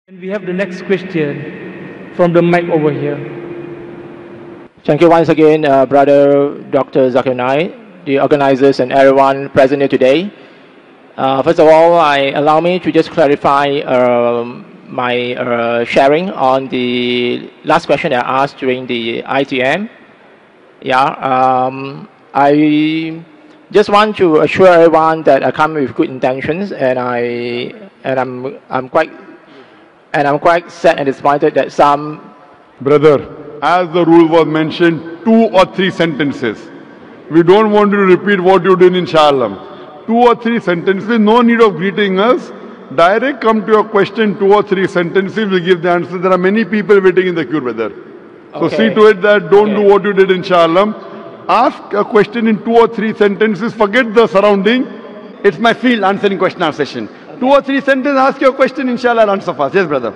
And we have the next question from the mic over here. Thank you once again, Brother Dr. Zakir Naik, the organizers and everyone present here today. First of all, allow me to just clarify my sharing on the last question that I asked during the ITM. I just want to assure everyone that I come with good intentions, and I'm quite sad and disappointed that some. Brother, as the rule was mentioned, 2 or 3 sentences. We don't want you to repeat what you did in Shalom. 2 or 3 sentences, no need of greeting us. Direct come to your question, 2 or 3 sentences, we'll give the answer. There are many people waiting in the queue, brother. So Okay. see to it that don't do what you did in Shalom. Ask a question in 2 or 3 sentences, forget the surrounding. It's my field, answering question answer session. 2 or 3 sentences, ask your question, inshallah, I'll answer fast. Yes, brother.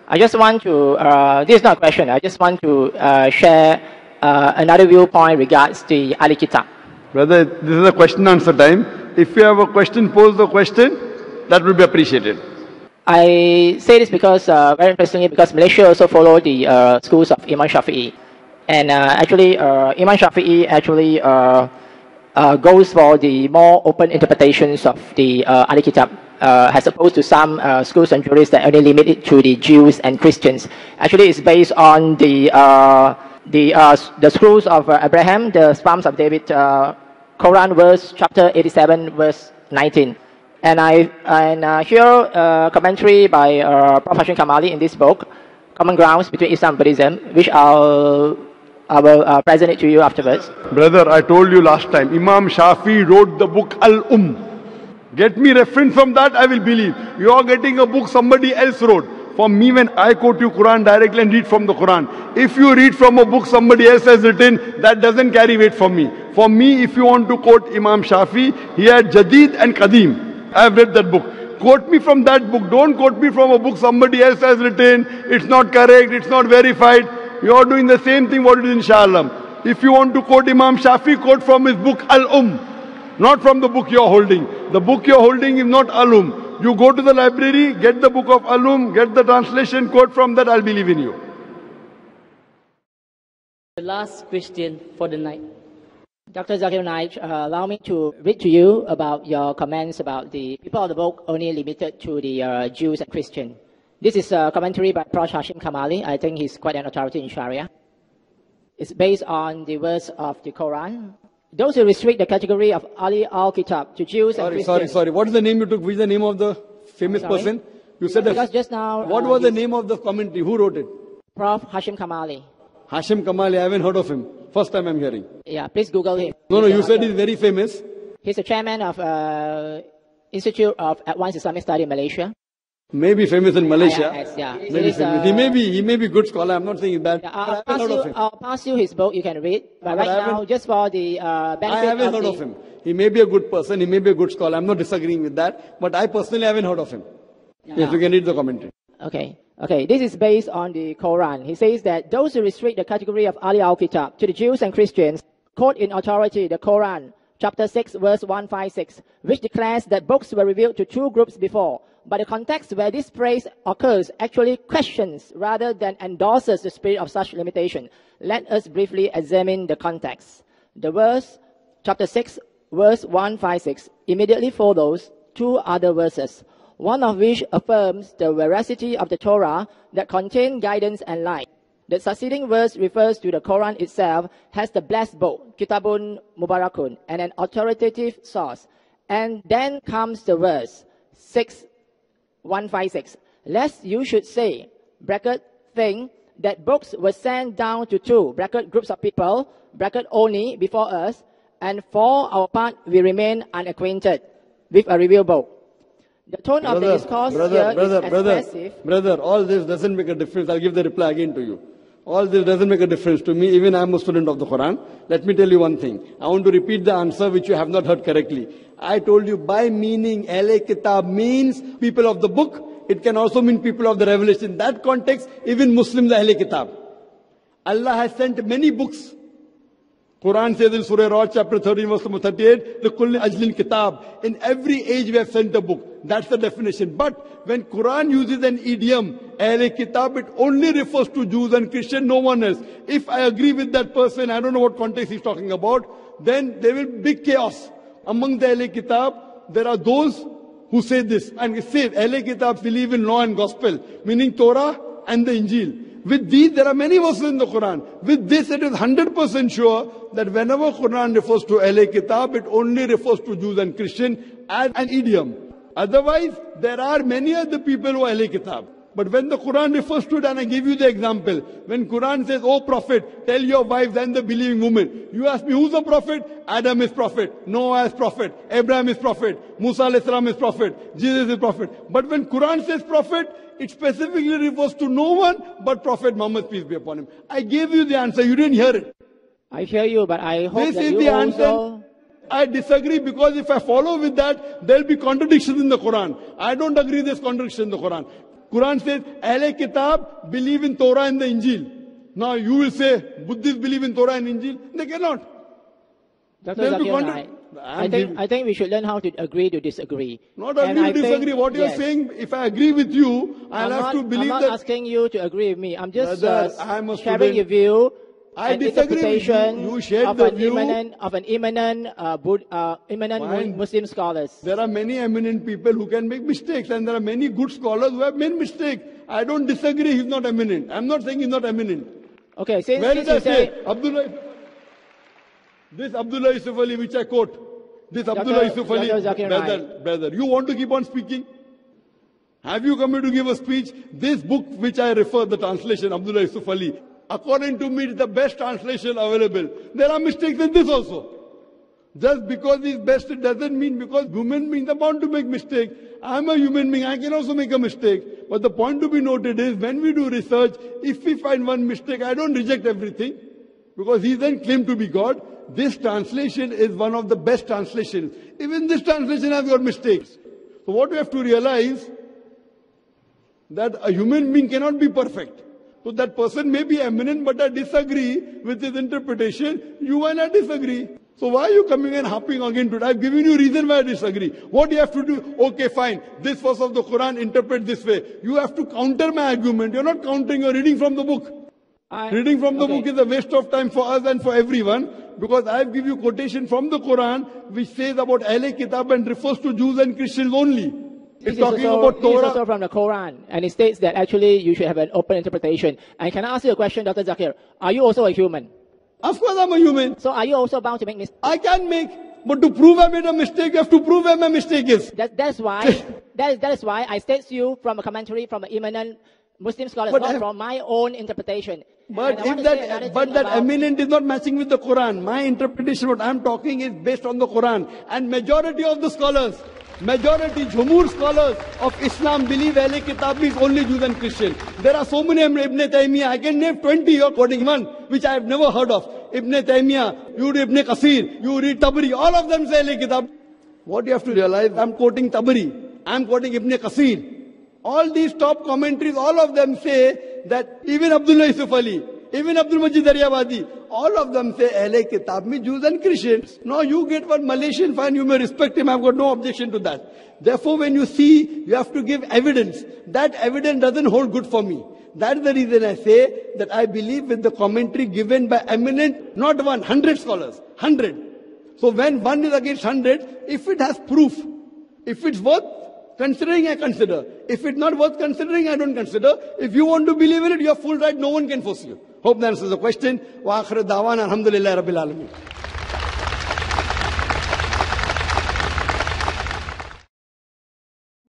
I just want to, this is not a question, I just want to share another viewpoint regards the Ali Kitab. Brother, this is a question answer time. If you have a question, pose the question. That will be appreciated. I say this because, very interestingly, because Malaysia also follow the schools of Imam Shafi'i. And actually, Imam Shafi'i actually goes for the more open interpretations of the Ali Kitab, as opposed to some schools and jurists that only limit it to the Jews and Christians. Actually, it's based on the scrolls of Abraham, the Psalms of David, Quran verse chapter 87 verse 19. And I hear a commentary by Prof. Hashim Kamali in this book, Common Grounds Between Islam and Buddhism, which I will present it to you afterwards. Brother, I told you last time, Imam Shafi wrote the book Get me reference from that, I will believe. You are getting a book somebody else wrote. For me, when I quote you Quran directly and read from the Quran, if you read from a book somebody else has written, that doesn't carry weight for me. For me, if you want to quote Imam Shafi, he had Jadid and Qadim. I have read that book. Quote me from that book. Don't quote me from a book somebody else has written. It's not correct. It's not verified. You are doing the same thing what it is in Shalom. If you want to quote Imam Shafi, quote from his book not from the book you are holding. The book you are holding is not You go to the library, get the book of get the translation, quote from that, I'll believe in you. The last question for the night. Dr. Zakir Naik, allow me to read to you about your comments about the people of the book only limited to the Jews and Christians. This is a commentary by Prof. Hashim Kamali. I think he's quite an authority in Sharia. It's based on the verse of the Quran. Those who restrict the category of Ali al-Kitab to Jews and Christians. Sorry. What is the name you took? Which is the name of the famous person? You said that. Because just now. What was the name of the commentary? Who wrote it? Prof. Hashim Kamali. Hashim Kamali, I haven't heard of him. First time I'm hearing. Yeah, please Google him. No, you said he's very famous. He's the chairman of Institute of Advanced Islamic Study in Malaysia. Maybe famous in Malaysia. Yeah. Maybe famous. He may be good scholar. I'm not saying he's bad. Yeah, I'll pass you his book. You can read. But right now, just for the benefit I haven't heard of him. He may be a good person. He may be a good scholar. I'm not disagreeing with that. But I personally haven't heard of him. Yes, you can read the commentary. Okay, this is based on the Quran. He says that those who restrict the category of Ali al-Kitab to the Jews and Christians quote in authority the Quran, chapter 6, verse 156, which declares that books were revealed to 2 groups before. But the context where this phrase occurs actually questions rather than endorses the spirit of such limitation. Let us briefly examine the context. The verse, chapter 6, verse 156, immediately follows 2 other verses, one of which affirms the veracity of the Torah that contain guidance and light. The succeeding verse refers to the Quran itself as the blessed book, Kitabun Mubarakun, and an authoritative source. And then comes the verse 156. Lest you should say, think, that books were sent down to 2, groups of people, only, before us, and for our part, we remain unacquainted with a revealed book. The tone of the discourse here is expressive. Brother, all this doesn't make a difference. I'll give the reply again to you. All this doesn't make a difference to me. Even I'm a student of the Quran. Let me tell you one thing. I want to repeat the answer which you have not heard correctly. I told you by meaning, Ahle Kitab means people of the book. It can also mean people of the revelation. In that context, even Muslims are Ahle Kitab. Allah has sent many books. Quran says in Surah Ra'd, chapter 13, verse number 38, لِكُلِّ أَجْلٍ kitab. In every age we have sent a book. That's the definition. But when Quran uses an idiom, Ahle Kitab, it only refers to Jews and Christians, no one else. If I agree with that person, I don't know what context he's talking about, then there will be chaos. Among the Ahle Kitab, there are those who say this, and we say Ahle Kitab believe in law and gospel, meaning Torah and the Injil. With these, there are many verses in the Quran. With this, it is 100% sure that whenever Quran refers to Ahle Kitab, it only refers to Jews and Christians as an idiom. Otherwise, there are many other people who are Ahle Kitab. But when the Quran refers to it, and I give you the example, when Quran says, "Oh Prophet, tell your wives and the believing women," you ask me, who's the Prophet? Adam is Prophet, Noah is Prophet, Abraham is Prophet, Musa alayhi salam is Prophet, Jesus is Prophet. But when Quran says Prophet, it specifically refers to no one but Prophet Muhammad, peace be upon him. I gave you the answer, you didn't hear it. I hear you, but I hope This that is you the answer. also... I disagree, because if I follow with that, there will be contradictions in the Quran. I don't agree there's contradiction in the Quran. Quran says, Ahle Kitab believe in Torah and the Injil. Now you will say, Buddhists believe in Torah and Injil. They cannot. Dr. They'll be Zakir Naik, I think we should learn how to agree to disagree. Not agree to disagree. What you're yes. saying, if I agree with you, I'll have to believe I'm that. not asking you to agree with me. I'm just Brother, I'm a sharing student. your view. I an disagree with you. interpretation You shared of the an view. eminent Fine. Muslim scholars. There are many eminent people who can make mistakes, and there are many good scholars who have made mistakes. I don't disagree he's not eminent. I'm not saying he's not eminent. Okay, since Where did I you say Abdullah? This Abdullah Yusuf Ali, which I quote. This Abdullah Yusuf Ali, Dr. Zakir Naik. brother, you want to keep on speaking? Have you come here to give a speech? This book which I refer, the translation, Abdullah Yusuf Ali, according to me, it's the best translation available. There are mistakes in this also. Just because it's best, it doesn't mean, because human beings are bound to make mistakes. I'm a human being, I can also make a mistake. But the point to be noted is, when we do research, if we find one mistake, I don't reject everything, because he then claimed to be God. This translation is one of the best translations. Even this translation has got mistakes. So what we have to realize, that a human being cannot be perfect. So that person may be eminent, but I disagree with his interpretation. You and I disagree. So why are you coming and harping again today? I've given you reason why I disagree. What do you have to do? Okay, fine. This verse of the Quran, interpret this way. You have to counter my argument. You're not countering, you're reading from the book. Reading from the book is a waste of time for us and for everyone, because I've given you quotation from the Quran which says about Ahle Kitab and refers to Jews and Christians only. It's talking about Torah. This is also from the Quran, and it states that actually you should have an open interpretation. And can I ask you a question, Dr. Zakir? Are you also a human? Of course I'm a human. So are you also bound to make mistakes? I can make, but to prove I made a mistake, you have to prove where my mistake is. That is why I state to you from a commentary from an eminent Muslim scholar, not from my own interpretation. But that eminent is not matching with the Quran. My interpretation, what I'm talking, is based on the Quran. And majority of the scholars, Jumhur scholars of Islam believe Ahle Kitab means only Jews and Christians. There are so many Ibn Taymiyyah. I can name 20, you're quoting one, which I have never heard of. Ibn Taymiyyah, you read Ibn Qasir, you read Tabari, all of them say Ahle Kitab. What you have to realize, I'm quoting Tabari, I'm quoting Ibn Qasir. All these top commentaries, all of them say that even Abdullah Yusuf Ali, even Abdul Majid Daryabadi, all of them say Ahle Kitab means Jews and Christians. Now you get one Malaysian, fine, you may respect him, I've got no objection to that. Therefore when you see, you have to give evidence. That evidence doesn't hold good for me. That is the reason I say that I believe with the commentary given by eminent, not 100 scholars, 100. So when one is against 100, if it has proof, if it's worth considering, I consider. If it's not worth considering, I don't consider. If you want to believe in it, you have full right. No one can force you. Hope that answers the question. Wa akhir da'wana alhamdulillahi rabbil alamin.